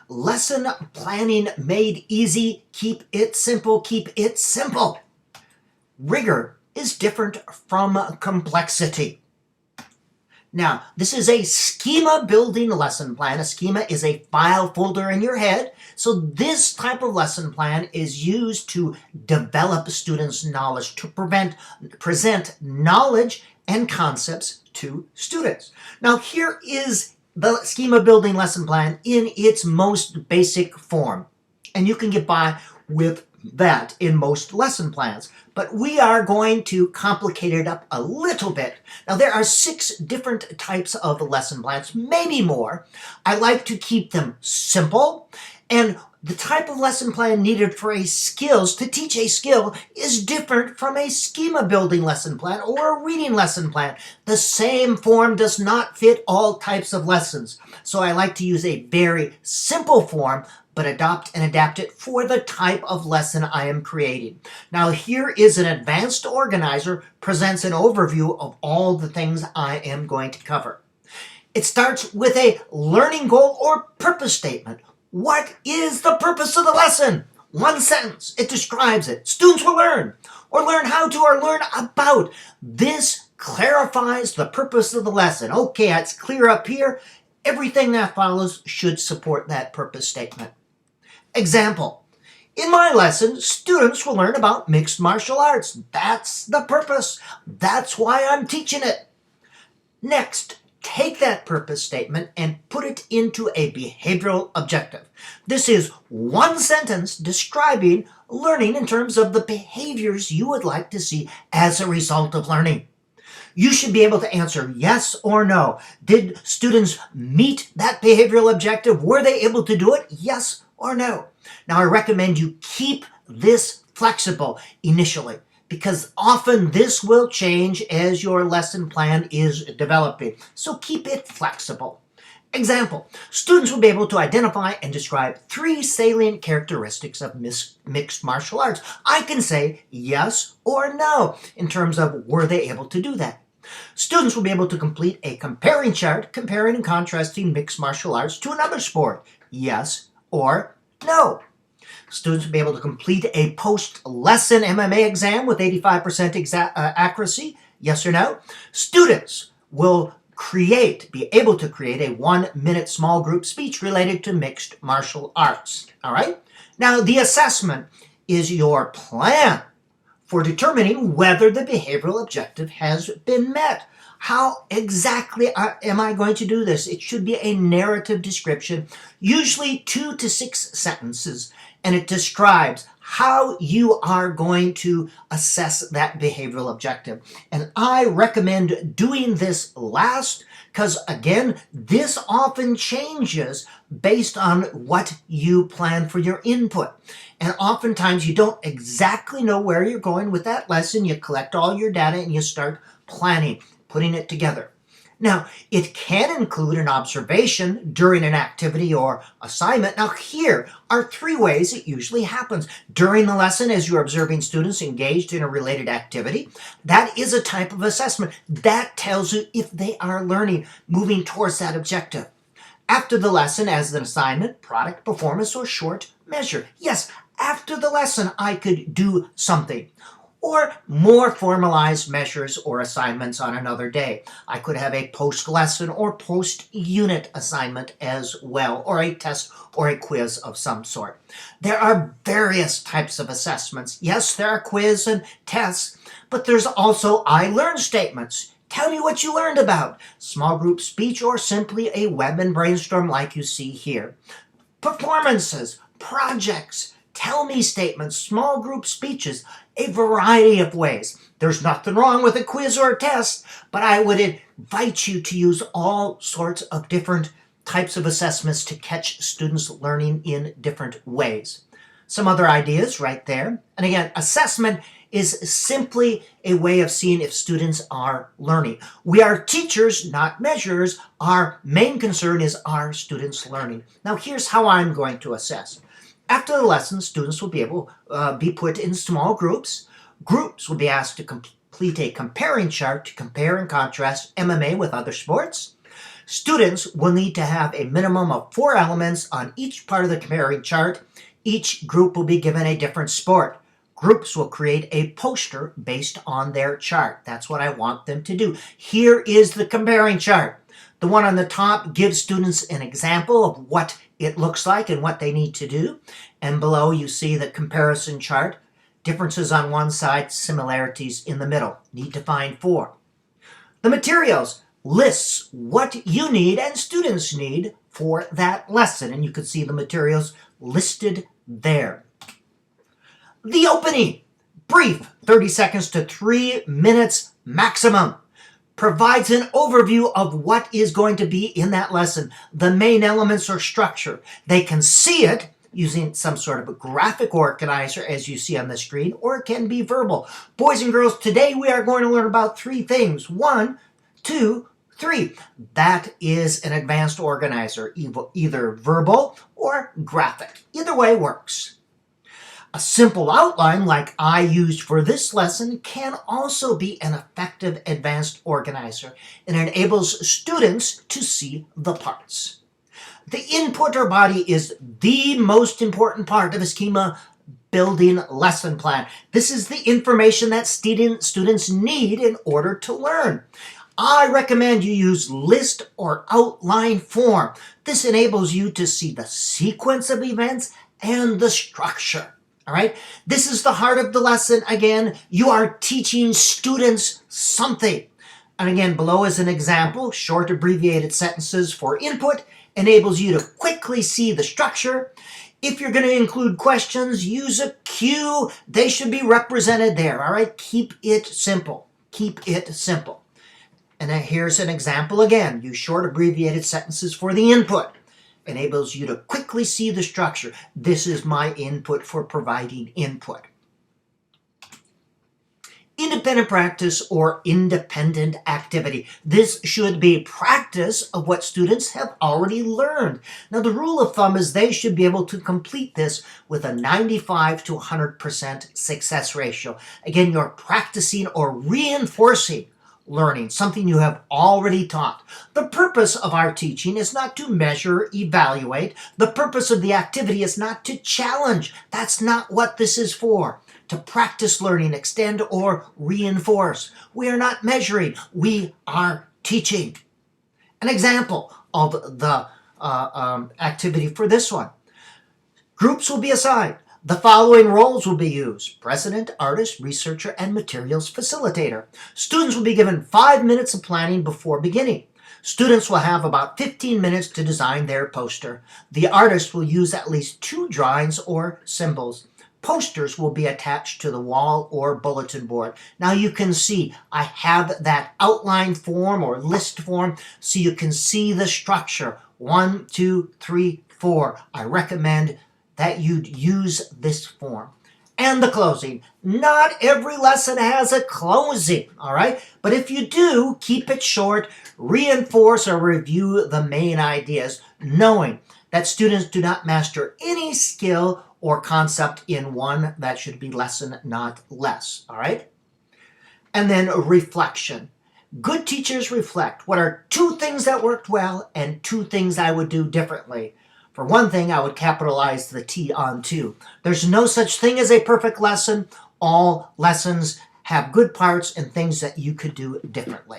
Lesson planning made easy. Keep it simple. Keep it simple. Rigor is different from complexity. Now, this is a schema building lesson plan. A schema is a file folder in your head. So this type of lesson plan is used to develop students' knowledge, to present knowledge and concepts to students. Now, here is the schema building lesson plan in its most basic form. And you can get by with that in most lesson plans. But we are going to complicate it up a little bit. Now, there are 6 different types of lesson plans, maybe more. I like to keep them simple. And the type of lesson plan needed for to teach a skill is different from a schema building lesson plan or a reading lesson plan. The same form does not fit all types of lessons. So I like to use a very simple form, but adopt and adapt it for the type of lesson I am creating. Now here is an advanced organizer, presents an overview of all the things I am going to cover. It starts with a learning goal or purpose statement. What is the purpose of the lesson? One sentence, it describes it. Students will learn, or learn how to, or learn about. This clarifies the purpose of the lesson. Okay, it's clear up here. Everything that follows should support that purpose statement. Example, in my lesson, students will learn about mixed martial arts. That's the purpose. That's why I'm teaching it. Next, take that purpose statement and put it into a behavioral objective. This is one sentence describing learning in terms of the behaviors you would like to see as a result of learning. You should be able to answer yes or no. Did students meet that behavioral objective? Were they able to do it? Yes or no. Now, I recommend you keep this flexible initially, because often this will change as your lesson plan is developing. So keep it flexible. Example, students will be able to identify and describe 3 salient characteristics of mixed martial arts. I can say yes or no in terms of were they able to do that. Students will be able to complete a comparing chart, comparing and contrasting mixed martial arts to another sport. Yes or no. Students will be able to complete a post-lesson MMA exam with 85% accuracy. Yes or no. Students will be able to create a 1-minute small group speech related to mixed martial arts. All right? Now, the assessment is your plan for determining whether the behavioral objective has been met. How exactly am I going to do this? It should be a narrative description, usually 2 to 6 sentences, and it describes how you are going to assess that behavioral objective. And I recommend doing this last because, again, this often changes based on what you plan for your input. And oftentimes you don't exactly know where you're going with that lesson. You collect all your data and you start planning, putting it together. Now, it can include an observation during an activity or assignment. Now, here are 3 ways it usually happens. During the lesson, as you're observing students engaged in a related activity, that is a type of assessment. That tells you if they are learning, moving towards that objective. After the lesson, as an assignment, product, performance, or short measure. Yes, after the lesson, I could do something. Or more formalized measures or assignments on another day. I could have a post-lesson or post-unit assignment as well, or a test or a quiz of some sort. There are various types of assessments. Yes, there are quiz and tests, but there's also I learned statements. Tell me what you learned about. Small group speech or simply a web and brainstorm like you see here. Performances, projects, tell me statements, small group speeches, a variety of ways. There's nothing wrong with a quiz or a test, but I would invite you to use all sorts of different types of assessments to catch students learning in different ways. Some other ideas right there. And again, assessment is simply a way of seeing if students are learning. We are teachers, not measurers. Our main concern is our students learning. Now, here's how I'm going to assess. After the lesson, students will be able to be put in small groups. Groups will be asked to complete a comparing chart to compare and contrast MMA with other sports. Students will need to have a minimum of 4 elements on each part of the comparing chart. Each group will be given a different sport. Groups will create a poster based on their chart. That's what I want them to do. Here is the comparing chart. The one on the top gives students an example of what it looks like and what they need to do. And below you see the comparison chart. Differences on one side, similarities in the middle. Need to find 4. The materials lists what you need and students need for that lesson. And you can see the materials listed there. The opening, brief, 30 seconds to 3 minutes maximum, provides an overview of what is going to be in that lesson, the main elements or structure. They can see it using some sort of a graphic organizer, as you see on the screen, or it can be verbal. Boys and girls, today we are going to learn about 3 things. 1, 2, 3. That is an advanced organizer, either verbal or graphic. Either way works. A simple outline like I used for this lesson can also be an effective advanced organizer. It enables students to see the parts. The input or body is the most important part of a schema building lesson plan. This is the information that students need in order to learn. I recommend you use list or outline form. This enables you to see the sequence of events and the structure. All right, this is the heart of the lesson. Again, you are teaching students something. And again, below is an example. Short abbreviated sentences for input enables you to quickly see the structure. If you're going to include questions, use a cue. They should be represented there. All right, keep it simple. Keep it simple. And then here's an example again. Use short abbreviated sentences for the input. Enables you to quickly see the structure. This is my input for providing input. Independent practice or independent activity. This should be practice of what students have already learned. Now the rule of thumb is they should be able to complete this with a 95 to 100% success ratio. Again, you're practicing or reinforcing learning, something you have already taught. The purpose of our teaching is not to measure, evaluate. The purpose of the activity is not to challenge. That's not what this is for. To practice learning, extend, or reinforce. We are not measuring. We are teaching. An example of the activity for this one. Groups will be assigned. The following roles will be used: president, artist, researcher, and materials facilitator. Students will be given 5 minutes of planning before beginning. Students will have about 15 minutes to design their poster. The artist will use at least 2 drawings or symbols. Posters will be attached to the wall or bulletin board. Now you can see I have that outline form or list form so you can see the structure. 1, 2, 3, 4. I recommend that you'd use this form. And the closing. Not every lesson has a closing, all right? But if you do, keep it short, reinforce or review the main ideas, knowing that students do not master any skill or concept in one. That should be lesson, not less, all right? And then reflection. Good teachers reflect. What are 2 things that worked well and 2 things I would do differently? For one thing, I would capitalize the T on 2. There's no such thing as a perfect lesson. All lessons have good parts and things that you could do differently.